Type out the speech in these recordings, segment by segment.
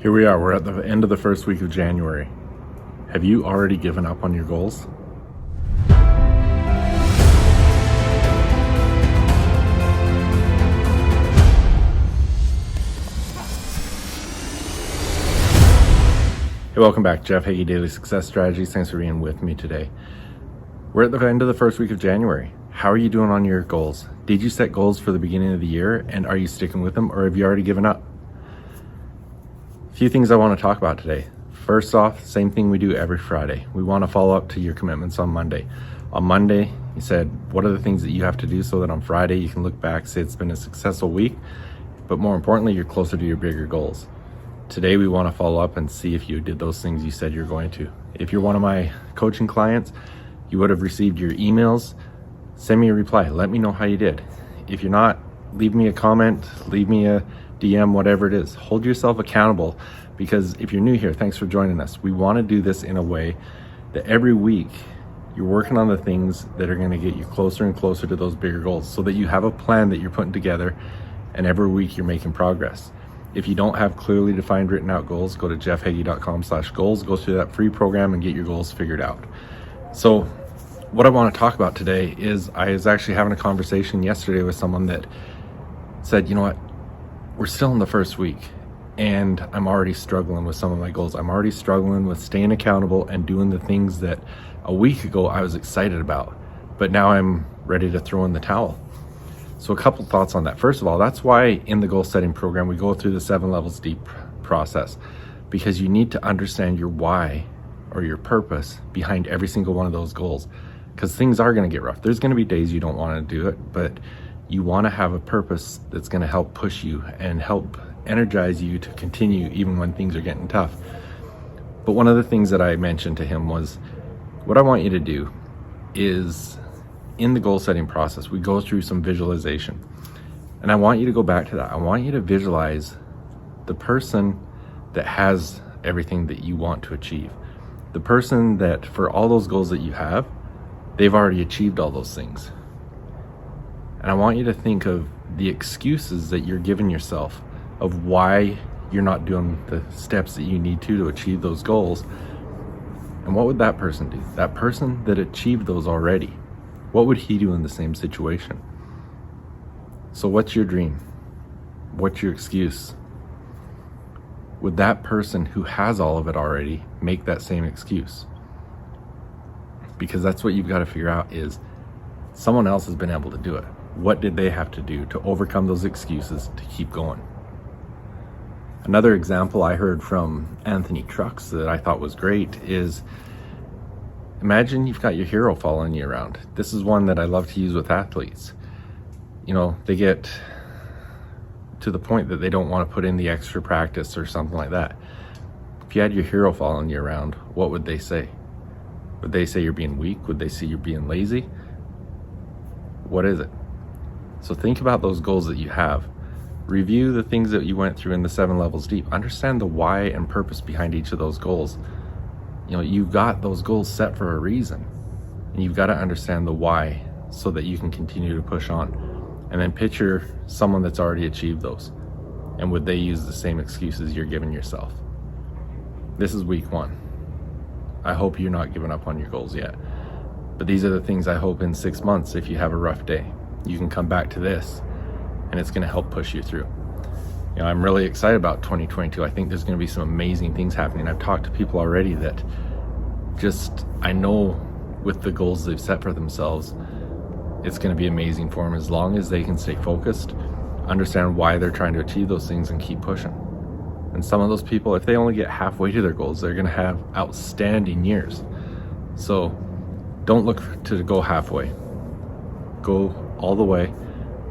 Here we are, we're at the end of the first week of January. Have you already given up on your goals? Hey, welcome back. Jeff Heggie, Daily Success Strategies. Thanks for being with me today. We're at the end of the first week of January. How are you doing on your goals? Did you set goals for the beginning of the year, and are you sticking with them, or have you already given up? A few things I want to talk about today. First off, same thing we do every Friday. We want to follow up to your commitments on Monday. On Monday, you said, what are the things that you have to do so that on Friday you can look back, say it's been a successful week, but more importantly, you're closer to your bigger goals. Today, we want to follow up and see if you did those things you said you're going to. If you're one of my coaching clients, you would have received your emails. Send me a reply. Let me know how you did. If you're not, leave me a comment, leave me a DM, whatever it is. Hold yourself accountable, because if you're new here, thanks for joining us. We want to do this in a way that every week you're working on the things that are going to get you closer and closer to those bigger goals, so that you have a plan that you're putting together, and every week you're making progress. If you don't have clearly defined written out goals, go to jeffheggie.com/goals, go through that free program and get your goals figured out. So what I want to talk about today is, I was actually having a conversation yesterday with someone that said, you know what, we're still in the first week and I'm already struggling with some of my goals. I'm already struggling with staying accountable and doing the things that a week ago I was excited about, but now I'm ready to throw in the towel. So a couple thoughts on that. First of all, that's why in the goal setting program, we go through the 7 levels deep process, because you need to understand your why or your purpose behind every single one of those goals, because things are going to get rough. There's going to be days you don't want to do it, but you want to have a purpose that's going to help push you and help energize you to continue even when things are getting tough. But one of the things that I mentioned to him was, what I want you to do is, in the goal setting process, we go through some visualization. And I want you to go back to that. I want you to visualize the person that has everything that you want to achieve. The person that, for all those goals that you have, they've already achieved all those things. And I want you to think of the excuses that you're giving yourself of why you're not doing the steps that you need to achieve those goals. And what would that person do? That person that achieved those already, what would he do in the same situation? So what's your dream? What's your excuse? Would that person who has all of it already make that same excuse? Because that's what you've got to figure out, is someone else has been able to do it. What did they have to do to overcome those excuses to keep going? Another example I heard from Anthony Trucks that I thought was great is, imagine you've got your hero following you around. This is one that I love to use with athletes. You know, they get to the point that they don't want to put in the extra practice or something like that. If you had your hero following you around, what would they say? Would they say you're being weak? Would they say you're being lazy? What is it? So think about those goals that you have. Review the things that you went through in the 7 levels deep. Understand the why and purpose behind each of those goals. You know, you've got those goals set for a reason, and you've got to understand the why so that you can continue to push on. And then picture someone that's already achieved those, and would they use the same excuses you're giving yourself? This is week 1. I hope you're not giving up on your goals yet, but these are the things I hope in 6 months, if you have a rough day, you can come back to this and it's going to help push you through. You know, I'm really excited about 2022. I think there's going to be some amazing things happening. I've talked to people already that just, I know with the goals they've set for themselves, it's going to be amazing for them as long as they can stay focused, understand why they're trying to achieve those things, and keep pushing. And some of those people, if they only get halfway to their goals, they're going to have outstanding years. So don't look to go halfway. Go all the way.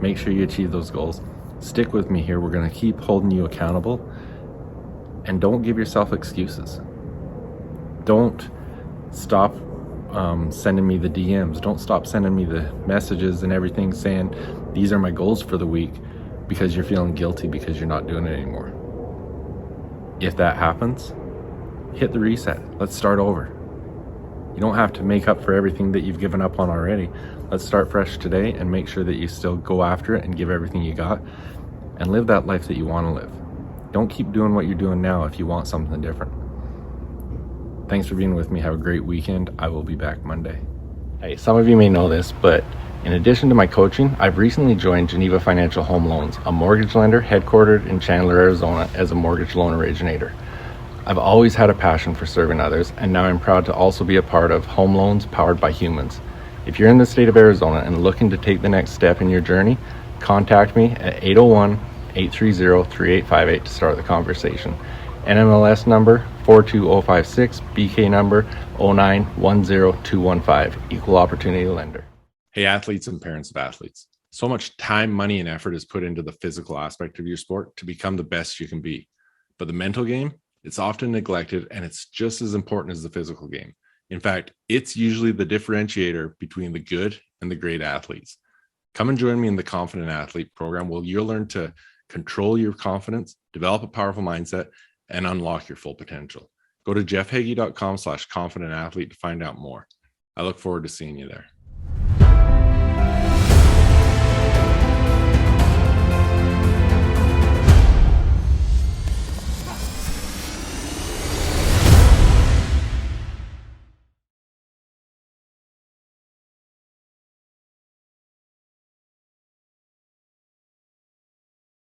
Make sure you achieve those goals. Stick with me here. We're going to keep holding you accountable, and don't give yourself excuses. Don't stop sending me the DMs. Don't stop sending me the messages and everything saying these are my goals for the week, because you're feeling guilty because you're not doing it anymore. If that happens, hit the reset. Let's start over. You don't have to make up for everything that you've given up on already. Let's start fresh today and make sure that you still go after it and give everything you got and live that life that you want to live. Don't keep doing what you're doing now if you want something different. Thanks for being with me. Have a great weekend. I will be back Monday. Hey, some of you may know this, but in addition to my coaching, I've recently joined Geneva Financial Home Loans, a mortgage lender headquartered in Chandler, Arizona, as a mortgage loan originator. I've always had a passion for serving others, and now I'm proud to also be a part of Home Loans Powered by Humans. If you're in the state of Arizona and looking to take the next step in your journey, contact me at 801-830-3858 to start the conversation. NMLS number 42056, BK number 0910215, equal opportunity lender. Hey, athletes and parents of athletes. So much time, money, and effort is put into the physical aspect of your sport to become the best you can be. But the mental game, it's often neglected, and it's just as important as the physical game. In fact, it's usually the differentiator between the good and the great athletes. Come and join me in the Confident Athlete program where you'll learn to control your confidence, develop a powerful mindset, and unlock your full potential. Go to jeffheggie.com/confidentathlete to find out more. I look forward to seeing you there.